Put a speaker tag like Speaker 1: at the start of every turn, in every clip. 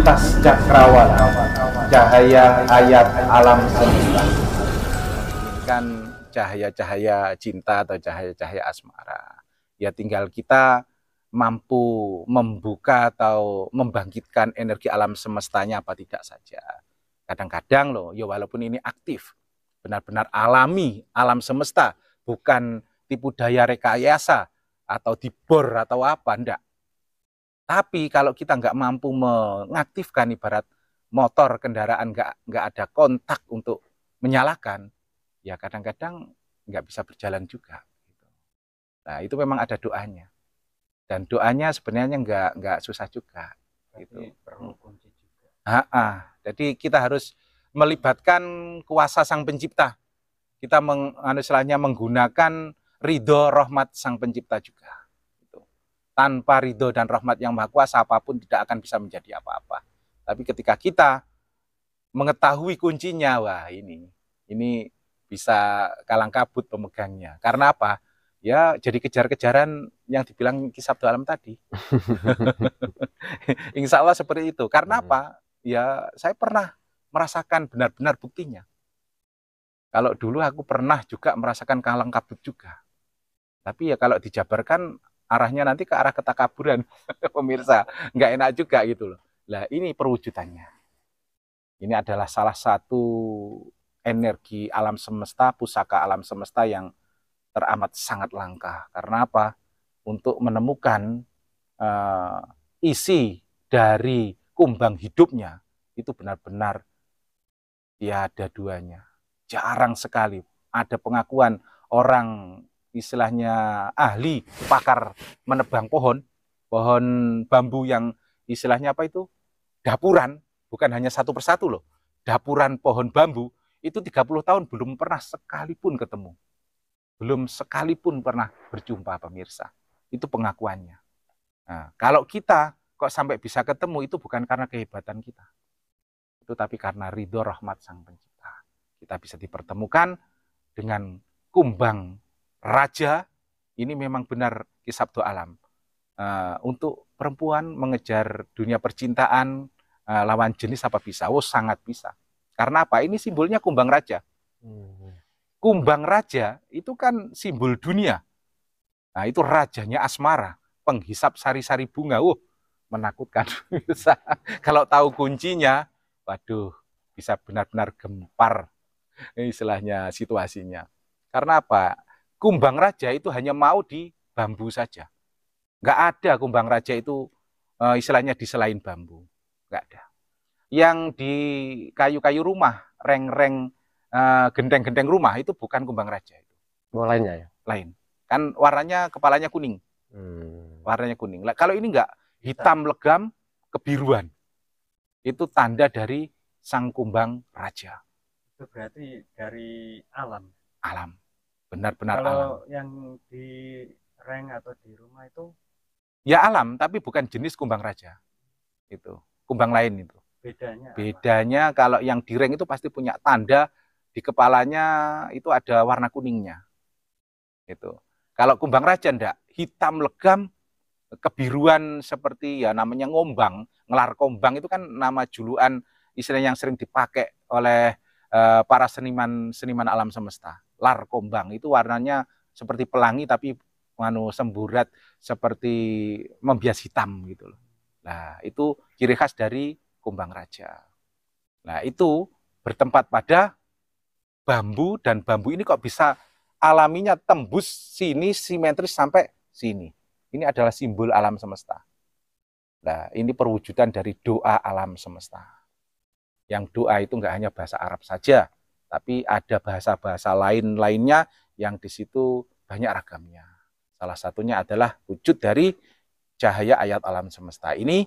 Speaker 1: lintas cakrawala, cahaya ayat alam semesta. Kan cahaya-cahaya cinta atau cahaya-cahaya asmara. Ya tinggal kita mampu membuka atau membangkitkan energi alam semestanya apa tidak saja. Kadang-kadang loh, ya walaupun ini aktif, benar-benar alami alam semesta, bukan tipu daya rekayasa atau dibor atau apa, enggak. Tapi kalau kita nggak mampu mengaktifkan ibarat motor kendaraan nggak ada kontak untuk menyalakan, ya kadang-kadang nggak bisa berjalan juga. Nah itu memang ada doanya. Dan doanya sebenarnya nggak susah juga. Gitu.
Speaker 2: Perlu kunci juga.
Speaker 1: Jadi kita harus melibatkan kuasa Sang Pencipta. Kita istilahnya menggunakan ridho rahmat Sang Pencipta juga. Tanpa ridho dan rahmat yang maha kuasa, apapun tidak akan bisa menjadi apa-apa. Tapi ketika kita mengetahui kuncinya, wah ini bisa kalang kabut pemegangnya. Karena apa? Ya jadi kejar-kejaran yang dibilang Ki Sabdo Alam tadi. Insya Allah seperti itu. Karena apa? Ya saya pernah merasakan benar-benar buktinya. Kalau dulu aku pernah juga merasakan kalang kabut juga. Tapi ya kalau dijabarkan arahnya nanti ke arah ketakaburan, pemirsa. Nggak enak juga gitu loh. Nah ini perwujudannya. Ini adalah salah satu energi alam semesta, pusaka alam semesta yang teramat sangat langka. Karena apa? Untuk menemukan isi dari kumbang hidupnya, itu benar-benar tiada duanya. Jarang sekali ada pengakuan orang istilahnya ahli, pakar menebang pohon bambu yang istilahnya apa itu? Dapuran, bukan hanya satu persatu loh. Dapuran pohon bambu, itu 30 tahun belum pernah sekalipun ketemu. Belum sekalipun pernah berjumpa pemirsa. Itu pengakuannya. Nah, kalau kita kok sampai bisa ketemu, itu bukan karena kehebatan kita. Itu tapi karena ridho rahmat Sang Pencipta. Kita bisa dipertemukan dengan kumbang raja. Ini memang benar Ki Sabdo Alam. Untuk perempuan mengejar dunia percintaan lawan jenis apa bisa? Oh sangat bisa. Karena apa? Ini simbolnya kumbang raja. Kumbang raja itu kan simbol dunia. Nah itu rajanya asmara, penghisap sari-sari bunga. Menakutkan. Kalau tahu kuncinya, waduh, bisa benar-benar gempar istilahnya situasinya. Karena apa? Kumbang raja itu hanya mau di bambu saja. Nggak ada kumbang raja itu istilahnya di selain bambu. Nggak ada. Yang di kayu-kayu rumah, reng-reng, genteng-genteng rumah, itu bukan kumbang raja.
Speaker 2: Oh, lainnya ya?
Speaker 1: Lain. Kan warnanya, kepalanya kuning. Warnanya kuning. Kalau ini nggak, hitam legam, kebiruan. Itu tanda dari sang kumbang raja.
Speaker 3: Itu berarti dari alam.
Speaker 1: Alam. Benar-benar alam.
Speaker 3: Kalau yang di reng atau di rumah itu?
Speaker 1: Ya alam, tapi bukan jenis kumbang raja. Itu. Kumbang lain itu. Bedanya kalau yang di reng itu pasti punya tanda di kepalanya itu ada warna kuningnya. Itu. Kalau kumbang raja enggak, hitam legam, kebiruan seperti ya namanya ngombang, ngelar kombang itu kan nama julukan istilah yang sering dipakai oleh para seniman alam semesta. Lar kombang itu warnanya seperti pelangi tapi semburat seperti membias hitam gitu loh. Nah, itu ciri khas dari kumbang raja. Nah, itu bertempat pada bambu dan bambu ini kok bisa alaminya tembus sini simetris sampai sini. Ini adalah simbol alam semesta. Nah, ini perwujudan dari doa alam semesta. Yang doa itu nggak hanya bahasa Arab saja, tapi ada bahasa-bahasa lainnya yang di situ banyak ragamnya. Salah satunya adalah wujud dari cahaya ayat alam semesta ini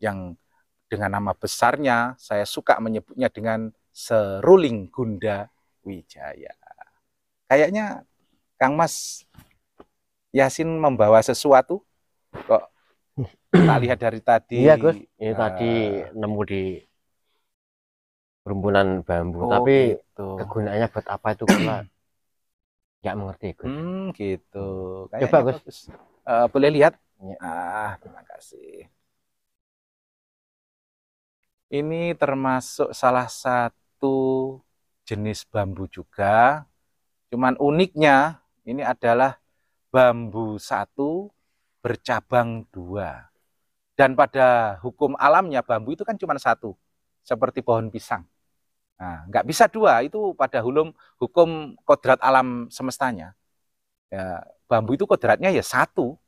Speaker 1: yang dengan nama besarnya saya suka menyebutnya dengan seruling Gunda Wijaya. Kayaknya Kang Mas Yasin membawa sesuatu kok tak lihat dari tadi.
Speaker 2: Iya Gus, ini tadi nemu di rumpunan bambu, tapi gitu. Kegunaannya buat apa itu kalau nggak mengerti Gus.
Speaker 1: Gitu.
Speaker 2: Coba Gus.
Speaker 1: Boleh lihat? Ya. Terima kasih. Ini termasuk salah satu jenis bambu juga. Cuman uniknya ini adalah bambu satu bercabang dua. Dan pada hukum alamnya bambu itu kan cuma satu, seperti pohon pisang. Nah, nggak bisa dua, itu pada hukum kodrat alam semestanya. Ya, bambu itu kodratnya ya satu.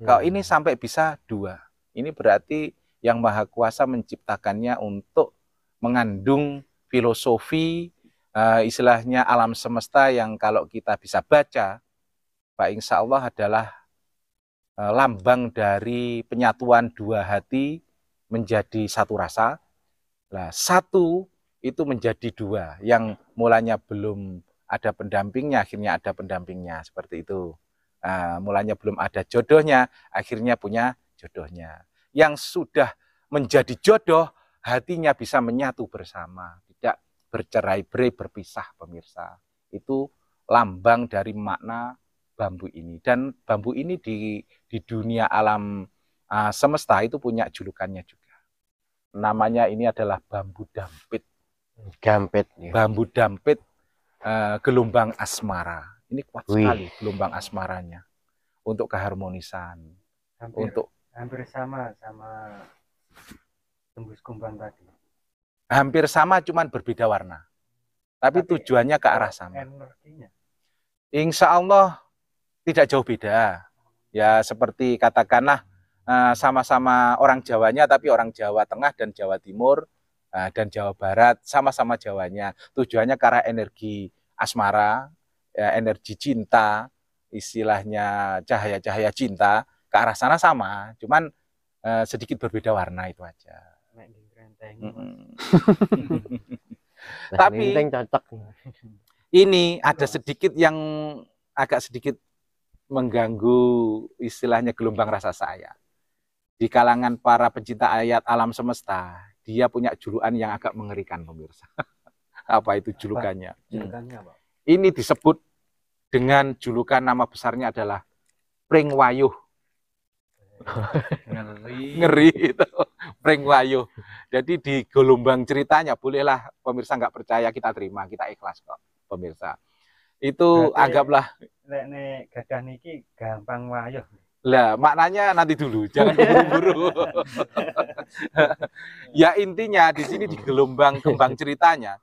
Speaker 1: Kalau ini sampai bisa dua. Ini berarti yang Maha Kuasa menciptakannya untuk mengandung filosofi, istilahnya alam semesta yang kalau kita bisa baca, Pak, insya Allah adalah lambang dari penyatuan dua hati menjadi satu rasa. Nah, satu itu menjadi dua, yang mulanya belum ada pendampingnya, akhirnya ada pendampingnya, seperti itu. Mulanya belum ada jodohnya, akhirnya punya jodohnya. Yang sudah menjadi jodoh, hatinya bisa menyatu bersama, tidak bercerai-berai, berpisah, pemirsa. Itu lambang dari makna bambu ini. Dan bambu ini di dunia alam semesta itu punya julukannya juga. Namanya ini adalah bambu dampit.
Speaker 2: Dampit. Ya.
Speaker 1: Bambu dampit gelombang asmara. Ini kuat sekali gelombang asmaranya untuk keharmonisan.
Speaker 3: Hampir sama tembus kumbang tadi.
Speaker 1: Hampir sama, cuman berbeda warna. Tapi tujuannya ke arah sama.
Speaker 3: Energinya.
Speaker 1: Insya Allah tidak jauh beda. Ya seperti katakanlah sama-sama orang Jawanya, tapi orang Jawa Tengah dan Jawa Timur dan Jawa Barat sama-sama Jawanya. Tujuannya ke arah energi asmara, ya, energi cinta, istilahnya cahaya-cahaya cinta, ke arah sana sama, cuman sedikit berbeda warna, itu aja. Tapi ini ada sedikit yang agak sedikit mengganggu istilahnya gelombang rasa saya. Di kalangan para pencinta ayat alam semesta, dia punya julukan yang agak mengerikan, pemirsa. Apa itu julukannya?
Speaker 3: Julukannya apa?
Speaker 1: Ini disebut dengan julukan, nama besarnya adalah Pring Wayuh. Ngeri itu, Pring Wayuh. Jadi di gelombang ceritanya, bolehlah pemirsa nggak percaya, kita terima, kita ikhlas kok, pemirsa. Itu berarti, anggaplah
Speaker 3: nek gadah niki gampang wayuh.
Speaker 1: Lah, maknanya nanti dulu, jangan buru-buru. Ya intinya di sini di gelombang kembang ceritanya,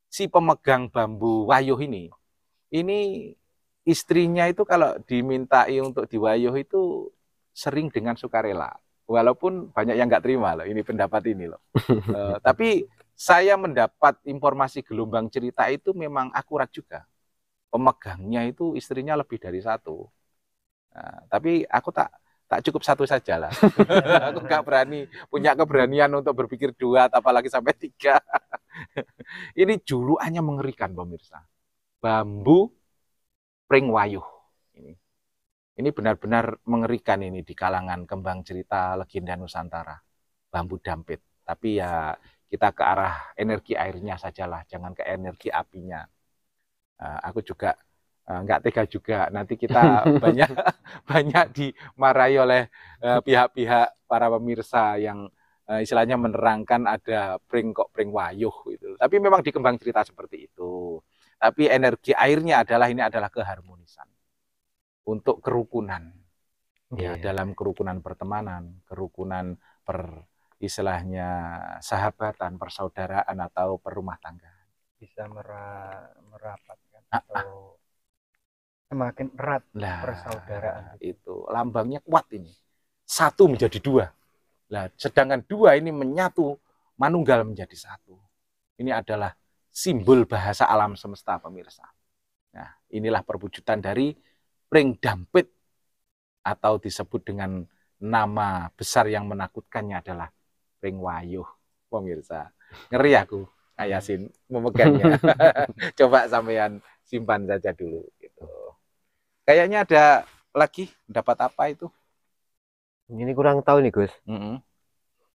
Speaker 1: si pemegang bambu wayuh ini istrinya itu kalau dimintai untuk diwayuh itu sering dengan sukarela. Walaupun banyak yang nggak terima loh, ini pendapat ini loh. Tapi saya mendapat informasi gelombang cerita itu memang akurat juga. Pemegangnya itu istrinya lebih dari satu. Nah, tapi aku tak cukup satu saja lah. Aku nggak berani, punya keberanian untuk berpikir dua, apalagi sampai tiga. Ini julukannya mengerikan, pemirsa. Bambu Pring Wayuh. Ini benar-benar mengerikan ini di kalangan kembang cerita legenda Nusantara. Bambu dampit. Tapi ya kita ke arah energi airnya sajalah, jangan ke energi apinya. Aku juga nggak tega juga, nanti kita banyak dimarahi oleh pihak-pihak para pemirsa yang istilahnya menerangkan ada pring wayuh gitu. Tapi memang di kembang cerita seperti itu. Tapi energi airnya ini adalah keharmonisan untuk kerukunan. Ya, dalam kerukunan pertemanan, kerukunan istilahnya sahabatan, persaudaraan atau perumah tangga.
Speaker 3: Bisa merapatkan atau semakin erat persaudaraan.
Speaker 1: Itu lambangnya kuat ini. Satu menjadi dua. Nah, sedangkan dua ini menyatu, manunggal menjadi satu. Ini adalah simbol bahasa alam semesta, pemirsa. Nah, inilah perwujudan dari Pring Dampit, atau disebut dengan nama besar yang menakutkannya adalah Pring Wayuh, pemirsa. Ngeri aku, Yasin, memegangnya. Coba sampean simpan saja dulu. Gitu. Kayaknya ada lagi, dapat apa itu?
Speaker 2: Ini kurang tahu nih, Gus.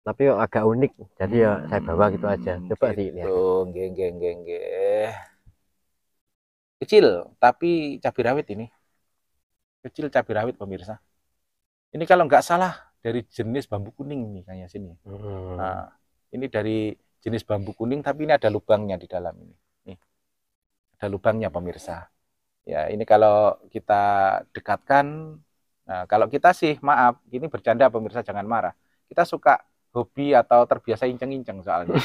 Speaker 2: Tapi agak unik, jadi ya saya bawa gitu aja. Coba
Speaker 1: gitu. Kecil, tapi cabai rawit ini. Kecil cabai rawit, pemirsa. Ini kalau nggak salah dari jenis bambu kuning nih kayaknya sini. Nah, Ini dari jenis bambu kuning, tapi ini ada lubangnya di dalam ini. Nih, ada lubangnya pemirsa. Ya, ini kalau kita dekatkan, nah kalau kita sih maaf, ini bercanda pemirsa jangan marah. Kita suka hobi atau terbiasa inceng-inceng soalnya.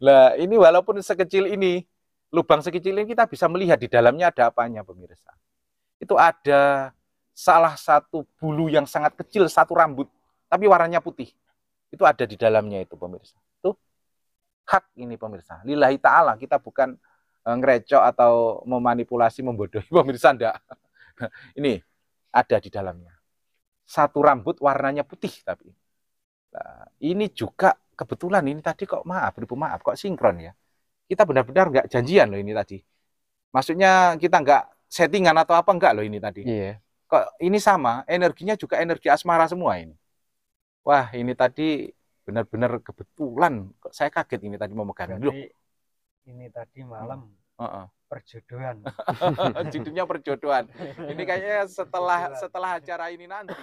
Speaker 1: Nah, ini walaupun sekecil ini, lubang sekecil ini kita bisa melihat di dalamnya ada apanya pemirsa. Itu ada salah satu bulu yang sangat kecil, satu rambut, tapi warnanya putih. Itu ada di dalamnya itu pemirsa. Tuh hak ini pemirsa. Lillahi ta'ala, kita bukan ngerecok atau memanipulasi, membodohi pemirsa, enggak. Ini ada di dalamnya. Satu rambut warnanya putih tapi. Nah, ini juga kebetulan ini tadi kok maaf, kok sinkron ya. Kita benar-benar nggak janjian loh ini tadi. Maksudnya kita nggak settingan atau apa enggak loh ini tadi.
Speaker 2: Iya.
Speaker 1: Kok ini sama, energinya juga energi asmara semua ini. Wah, ini tadi benar-benar kebetulan. Kok saya kaget ini tadi mau megang.
Speaker 3: Berarti ini tadi malam perjodohan.
Speaker 1: Judulnya perjodohan. Ini kayaknya setelah acara ini nanti